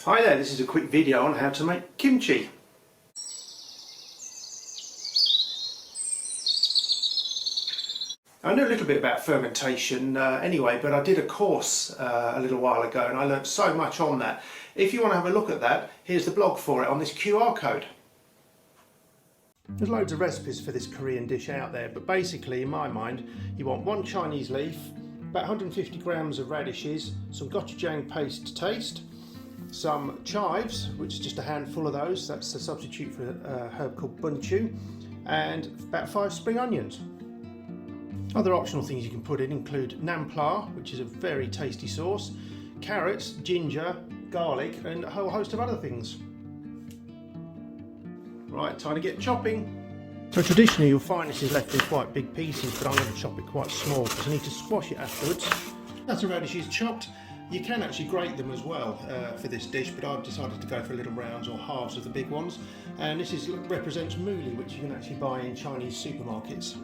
Hi there, this is a quick video on how to make kimchi. I know a little bit about fermentation anyway, but I did a course a little while ago and I learned so much on that. If you want to have a look at that, here's the blog for it on this QR code. There's loads of recipes for this Korean dish out there, but basically in my mind you want one Chinese leaf, about 150 grams of radishes, some gochujang paste to taste, some chives, which is just a handful of those, that's a substitute for a herb called bunchu, and about 5 spring onions. Other optional things you can put in include nampla, which is a very tasty sauce, carrots, ginger, garlic, and a whole host of other things. Right, time to get chopping. So traditionally you'll find this is left in quite big pieces, but I'm going to chop it quite small because I need to squash it afterwards. That's the radishes chopped. You can actually grate them as well for this dish, but I've decided to go for little rounds or halves of the big ones. And this represents mooli, which you can actually buy in Chinese supermarkets.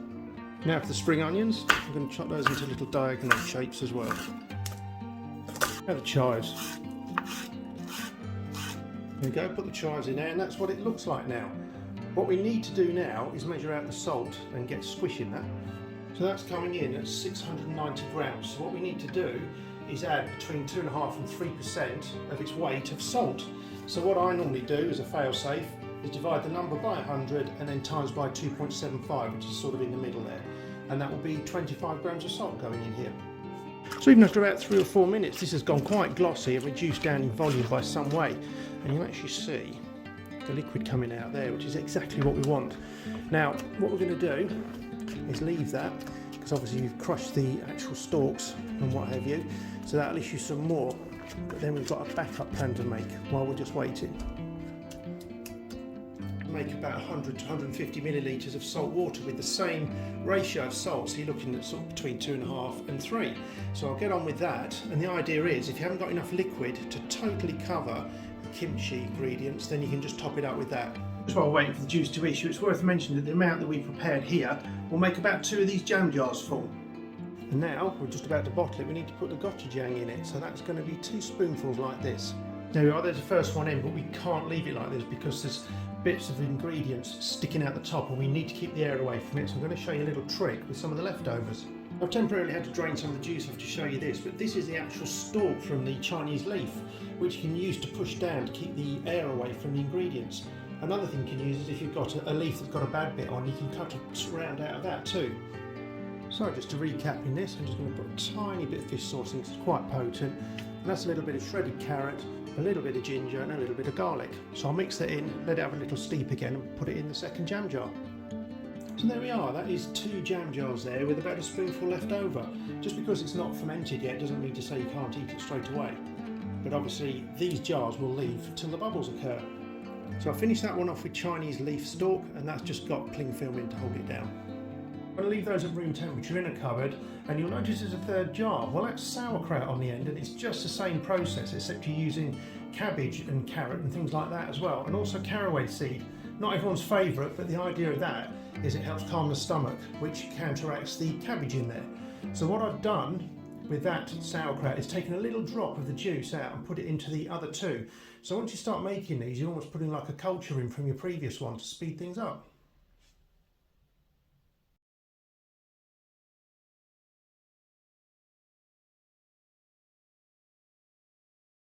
Now for the spring onions, I'm going to chop those into little diagonal shapes as well. Now the chives. There we go, put the chives in there, and that's what it looks like now. What we need to do now is measure out the salt and get squish in that. So that's coming in at 690 grams. So what we need to do is add between 2.5% and 3% of its weight of salt. So what I normally do as a fail-safe is divide the number by 100 and then times by 2.75, which is sort of in the middle there. And that will be 25 grams of salt going in here. So even after about 3 or 4 minutes, this has gone quite glossy and reduced down in volume by some way. And you actually see the liquid coming out there, which is exactly what we want. Now, what we're going to do is leave that, because obviously you've crushed the actual stalks and what have you, so that'll issue some more. But then we've got a backup plan to make while we're just waiting. Make about 100 to 150 millilitres of salt water with the same ratio of salt, so you're looking at sort of between 2.5 and 3. So I'll get on with that, and the idea is if you haven't got enough liquid to totally cover the kimchi ingredients, then you can just top it up with that. Just while we're waiting for the juice to issue, it's worth mentioning that the amount that we prepared here will make about 2 of these jam jars full. And now we're just about to bottle it, we need to put the gochujang in it, so that's going to be 2 spoonfuls like this. There we are, there's the first one in, but we can't leave it like this because there's bits of ingredients sticking out the top and we need to keep the air away from it, so I'm going to show you a little trick with some of the leftovers. I've temporarily had to drain some of the juice off to show you this, but this is the actual stalk from the Chinese leaf, which you can use to push down to keep the air away from the ingredients. Another thing you can use is if you've got a leaf that's got a bad bit on, you can cut a round out of that too. So just to recap in this, I'm just going to put a tiny bit of fish sauce in, because it's quite potent, and that's a little bit of shredded carrot, a little bit of ginger and a little bit of garlic. So I'll mix that in, let it have a little steep again and put it in the second jam jar. So there we are, that is 2 jam jars there with about a spoonful left over. Just because it's not fermented yet doesn't mean to say you can't eat it straight away. But obviously these jars will leave till the bubbles occur. So I'll finish that one off with Chinese leaf stalk, and that's just got cling film in to hold it down. I'm going to leave those at room temperature in a cupboard, and you'll notice there's a third jar. Well, that's sauerkraut on the end, and it's just the same process except you're using cabbage and carrot and things like that as well, and also caraway seed. Not everyone's favourite, but the idea of that is it helps calm the stomach, which counteracts the cabbage in there. So what I've done with that sauerkraut is taken a little drop of the juice out and put it into the other 2. So once you start making these, you're almost putting like a culture in from your previous one to speed things up.